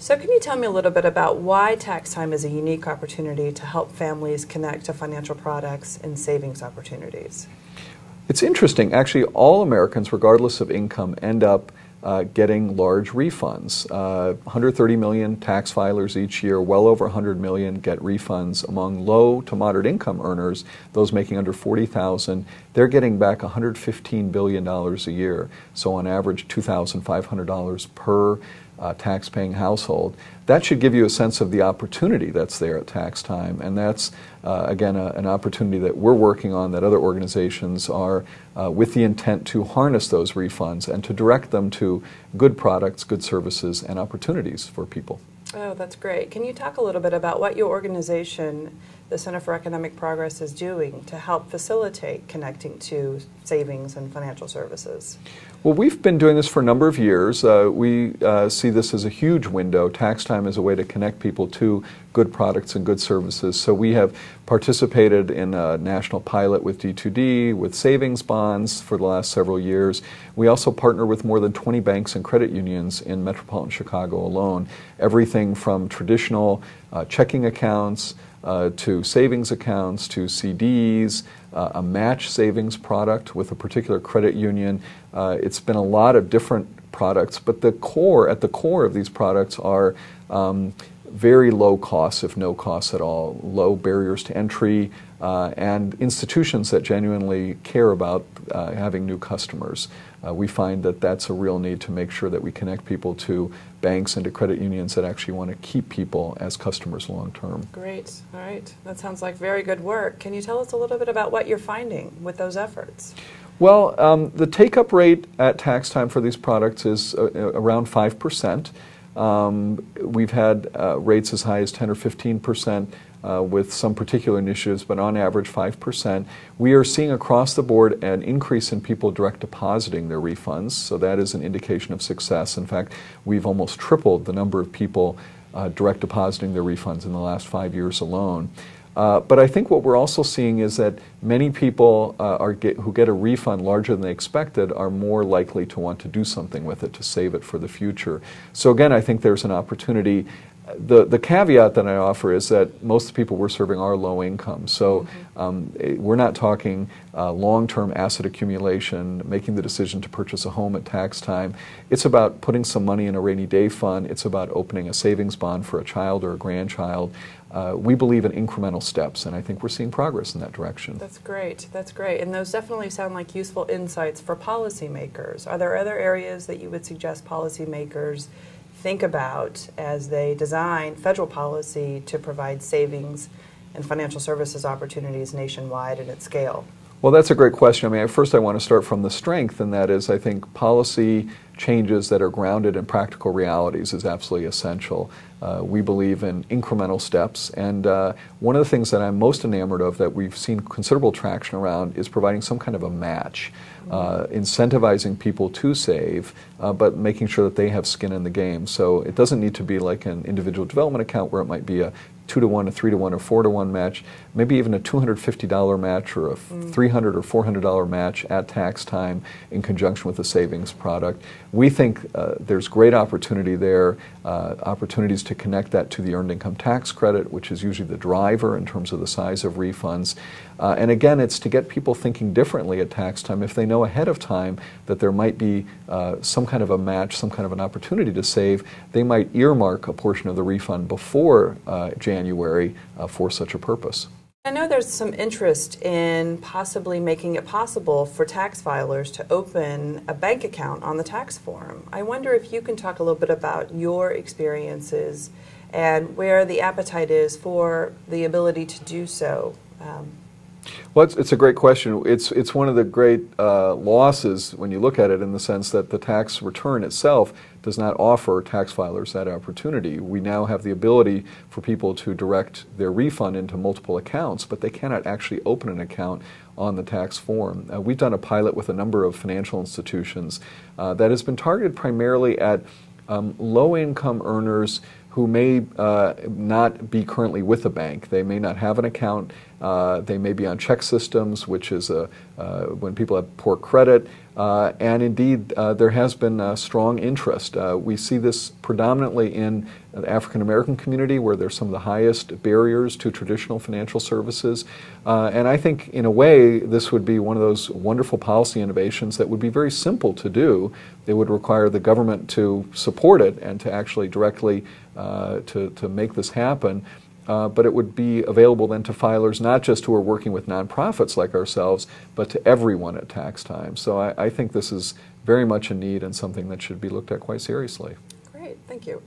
So can you tell me a little bit about why tax time is a unique opportunity to help families connect to financial products and savings opportunities? It's interesting. Actually, all Americans, regardless of income, end up getting large refunds. 130 million tax filers each year, well over 100 million get refunds. Among low to moderate income earners, those making under 40,000, they're getting back $115 billion a year. So on average, $2,500 per tax-paying household. That should give you a sense of the opportunity that's there at tax time, and that's, again, an opportunity that we're working on, that other organizations are, with the intent to harness those refunds and to direct them to good products, good services, and opportunities for people. Oh, that's great. Can you talk a little bit about what your organization, the Center for Economic Progress, is doing to help facilitate connecting to savings and financial services? Well, we've been doing this for a number of years. We see this as a huge window. Tax time is a way to connect people to good products and good services. So we have participated in a national pilot with D2D, with savings bonds for the last several years. We also partner with more than 20 banks and credit unions in metropolitan Chicago alone. Everything from traditional checking accounts to savings accounts, to CDs, a match savings product with a particular credit union. It's been a lot of different products, but at the core of these products are very low costs, if no costs at all, low barriers to entry, and institutions that genuinely care about having new customers. We find that that's a real need to make sure that we connect people to banks and to credit unions that actually want to keep people as customers long term. Great. All right. That sounds like very good work. Can you tell us a little bit about what you're finding with those efforts? Well, the take-up rate at tax time for these products is around 5%. We've had rates as high as 10 or 15% with some particular initiatives, but on average 5%. We are seeing across the board an increase in people direct depositing their refunds, so that is an indication of success. In fact, we've almost tripled the number of people direct depositing their refunds in the last 5 years alone. But I think what we're also seeing is that many people who get a refund larger than they expected are more likely to want to do something with it, to save it for the future. So again, I think there's an opportunity. The caveat that I offer is that most of the people we're serving are low income. So we're not talking long-term asset accumulation, making the decision to purchase a home at tax time. It's about putting some money in a rainy day fund. It's about opening a savings bond for a child or a grandchild. We believe in incremental steps, and I think we're seeing progress in that direction. That's great. That's great. And those definitely sound like useful insights for policymakers. Are there other areas that you would suggest policymakers think about as they design federal policy to provide savings and financial services opportunities nationwide and at scale? Well, that's a great question. I mean, first I want to start from the strength, and that is, I think, policy changes that are grounded in practical realities is absolutely essential. We believe in incremental steps, and one of the things that I'm most enamored of that we've seen considerable traction around is providing some kind of a match, incentivizing people to save, but making sure that they have skin in the game. So it doesn't need to be like an individual development account where it might be a 2-to-1, a 3-to-1, or 4-to-1 match, maybe even a $250 match or a $300 or $400 match at tax time in conjunction with a savings product. We think there's great opportunity there, opportunities to connect that to the earned income tax credit, which is usually the driver in terms of the size of refunds. And again, it's to get people thinking differently at tax time. If they know ahead of time that there might be some kind of a match, some kind of an opportunity to save, they might earmark a portion of the refund before January for such a purpose. I know there's some interest in possibly making it possible for tax filers to open a bank account on the tax form. I wonder if you can talk a little bit about your experiences and where the appetite is for the ability to do so. Well, it's a great question. It's one of the great losses when you look at it, in the sense that the tax return itself does not offer tax filers that opportunity. We now have the ability for people to direct their refund into multiple accounts, but they cannot actually open an account on the tax form. We've done a pilot with a number of financial institutions that has been targeted primarily at low-income earners who may not be currently with a bank. They may not have an account. They may be on check systems, which is when people have poor credit. And indeed, there has been strong interest. We see this predominantly in the African American community, where there's some of the highest barriers to traditional financial services. And I think, in a way, this would be one of those wonderful policy innovations that would be very simple to do. It would require the government to support it and to actually directly to make this happen. But it would be available then to filers, not just who are working with nonprofits like ourselves, but to everyone at tax time. So I think this is very much a need and something that should be looked at quite seriously. Great, thank you.